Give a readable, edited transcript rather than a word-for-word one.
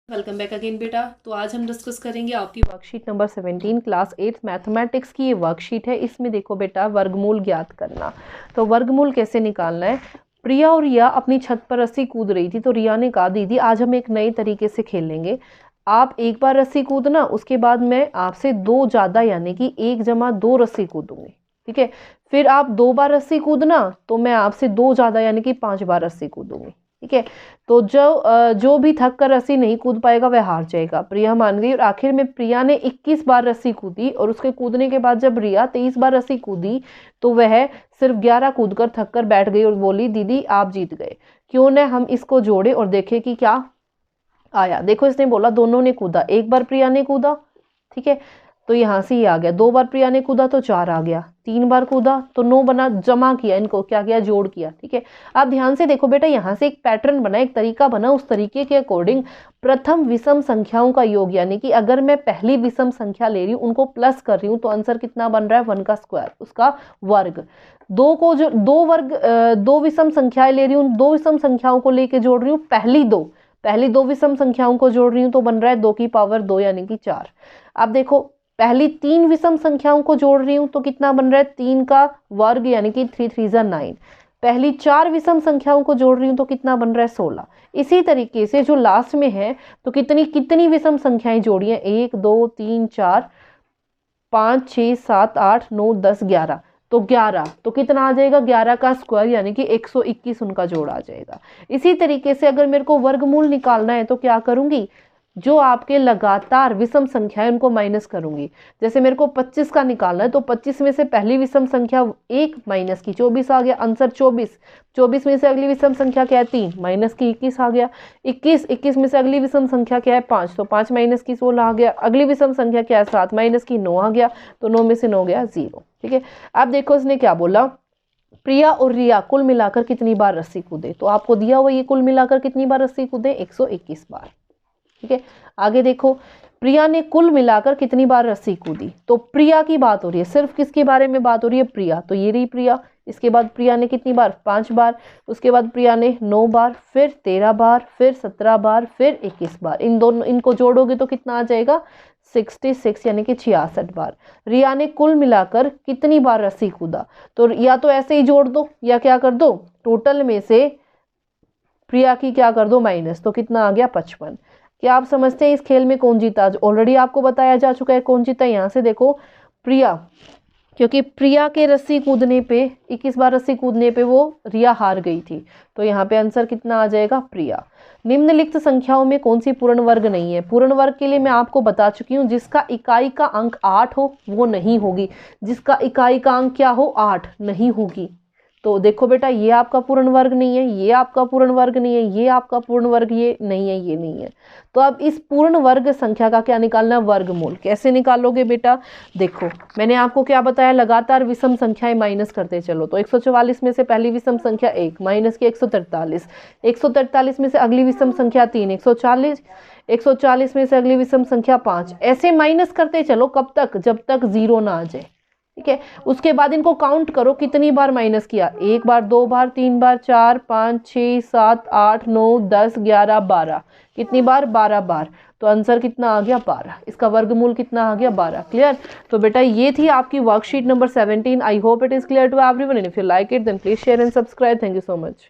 Welcome back again बेटा। तो आज हम डिस्कस करेंगे आपकी वर्कशीट नंबर 17 क्लास 8 मैथमेटिक्स की ये वर्कशीट है। इसमें देखो बेटा वर्गमूल ज्ञात करना। तो वर्गमूल कैसे निकालना है। प्रिया और रिया अपनी छत पर रस्सी कूद रही थी, तो रिया ने कहा दीदी आज हम एक नए तरीके से खेलेंगे। आप एक बार रस्सी कूदना, उसके बाद मैं आपसे दो ज़्यादा यानी कि 1 जमा 2 रस्सी कूदूंगी, ठीक है। फिर आप 2 बार रस्सी कूदना, तो मैं आपसे 2 ज़्यादा यानी कि 5 बार रस्सी कूदूंगी, ठीक है। तो जो भी थक कर रस्सी नहीं कूद पाएगा वह हार जाएगा। प्रिया मान गई और आखिर में प्रिया ने 21 बार रस्सी कूदी और उसके कूदने के बाद जब रिया 23 बार रस्सी कूदी तो वह सिर्फ 11 कूद कर थक कर बैठ गई और बोली दीदी आप जीत गए। क्यों न हम इसको जोड़े और देखें कि क्या आया। देखो इसने बोला दोनों ने कूदा, एक बार प्रिया ने कूदा, ठीक है, तो यहाँ से ये आ गया। 2 बार प्रिया ने कूदा तो 4 आ गया, 3 बार कूदा तो 9 बना, जमा किया, इनको क्या किया जोड़ किया, ठीक है। आप ध्यान से देखो बेटा, यहाँ से एक पैटर्न बना, एक तरीका बना, उस तरीके के अकॉर्डिंग प्रथम विषम संख्याओं का योग यानी कि अगर मैं पहली विषम संख्या ले रही हूँ उनको प्लस कर रही हूँ तो आंसर कितना बन रहा है 1 का स्क्वायर, उसका वर्ग। दो को जो दो विषम संख्याएं ले रही हूँ, 2 विषम संख्याओं को लेके जोड़ रही हूँ, पहली दो विषम संख्याओं को जोड़ रही हूँ तो बन रहा है 2 की पावर 2 यानी कि 4। अब देखो पहली 3 विषम संख्याओं को जोड़ रही हूँ तो कितना बन रहा है 3 का वर्ग यानी कि 3 3 जा 9। पहली 4 विषम संख्याओं को जोड़ रही हूँ तो कितना बन रहा है 16। इसी तरीके से जो लास्ट में है तो कितनी विषम संख्याएं जोड़ी है 1 2 3 4 5 6 7 8 9 10 11, तो 11 तो कितना आ जाएगा 11 का स्क्वायर यानी कि 121 उनका जोड़ आ जाएगा। इसी तरीके से अगर मेरे को वर्गमूल निकालना है तो क्या करूंगी, जो आपके लगातार विषम संख्या है उनको माइनस करूंगी। जैसे मेरे को 25 का निकालना है तो 25 में से पहली विषम संख्या 1 माइनस की 24 आ गया, आंसर 24। 24 में से अगली विषम संख्या क्या है 3 माइनस की 21 आ गया। 21 में से अगली विषम संख्या क्या है 5, तो 5 माइनस की 16 आ गया। अगली विषम संख्या क्या है 7 माइनस की 9 आ गया, तो 9 में से 9 गया 0, ठीक है। अब देखो इसने क्या बोला, प्रिया और रिया कुल मिलाकर कितनी बार रस्सी कूदे, तो आपको दिया हुआ ये कुल मिलाकर कितनी बार रस्सी कूदे 121 बार, ठीक है। आगे देखो प्रिया ने कुल मिलाकर कितनी बार रस्सी कूदी, तो प्रिया की बात हो रही है, सिर्फ किसके बारे में बात हो रही है प्रिया, तो ये रही प्रिया। इसके बाद प्रिया ने कितनी बार 5 बार, उसके बाद प्रिया ने 9 बार, फिर 13 बार, फिर 17 बार, फिर 21 बार। इनको जोड़ोगे तो कितना आ जाएगा 66 यानी कि 66 बार। रिया ने कुल मिलाकर कितनी बार रस्सी कूदा, तो या तो ऐसे ही जोड़ दो या क्या कर दो टोटल में से प्रिया की क्या कर दो माइनस, तो कितना आ गया 55। क्या आप समझते हैं इस खेल में कौन जीता, ऑलरेडी आपको बताया जा चुका है कौन जीता। यहाँ से देखो प्रिया, क्योंकि प्रिया के रस्सी कूदने पे 21 बार रस्सी कूदने पे वो रिया हार गई थी, तो यहाँ पे आंसर कितना आ जाएगा प्रिया। निम्नलिखित संख्याओं में कौन सी पूर्ण वर्ग नहीं है, पूर्ण वर्ग के लिए मैं आपको बता चुकी हूँ जिसका इकाई का अंक 8 हो वो नहीं होगी, जिसका इकाई का अंक क्या हो 8 नहीं होगी। तो देखो बेटा ये आपका पूर्ण वर्ग नहीं है, ये आपका पूर्ण वर्ग नहीं है, ये आपका पूर्ण वर्ग ये नहीं है, ये नहीं है। तो अब इस पूर्ण वर्ग संख्या का क्या निकालना है वर्गमूल। कैसे निकालोगे बेटा, देखो मैंने आपको क्या बताया, लगातार विषम संख्याएं माइनस करते चलो। तो 144 में से पहली विषम संख्या 1 माइनस की 143, 143 में से अगली विषम संख्या 3 140, 140 में से अगली विषम संख्या 5, ऐसे माइनस करते चलो कब तक, जब तक 0 ना आ जाए, ठीक है। उसके बाद इनको काउंट करो कितनी बार माइनस किया, 1 बार 2 बार 3 बार 4 5 6 7 8 9 10 11 12, कितनी बार 12 बार, तो आंसर कितना आ गया 12। इसका वर्गमूल कितना आ गया 12। क्लियर। तो बेटा ये थी आपकी worksheet number 17। I hope it is clear to everyone and if you like it then please share and subscribe. Thank you so much.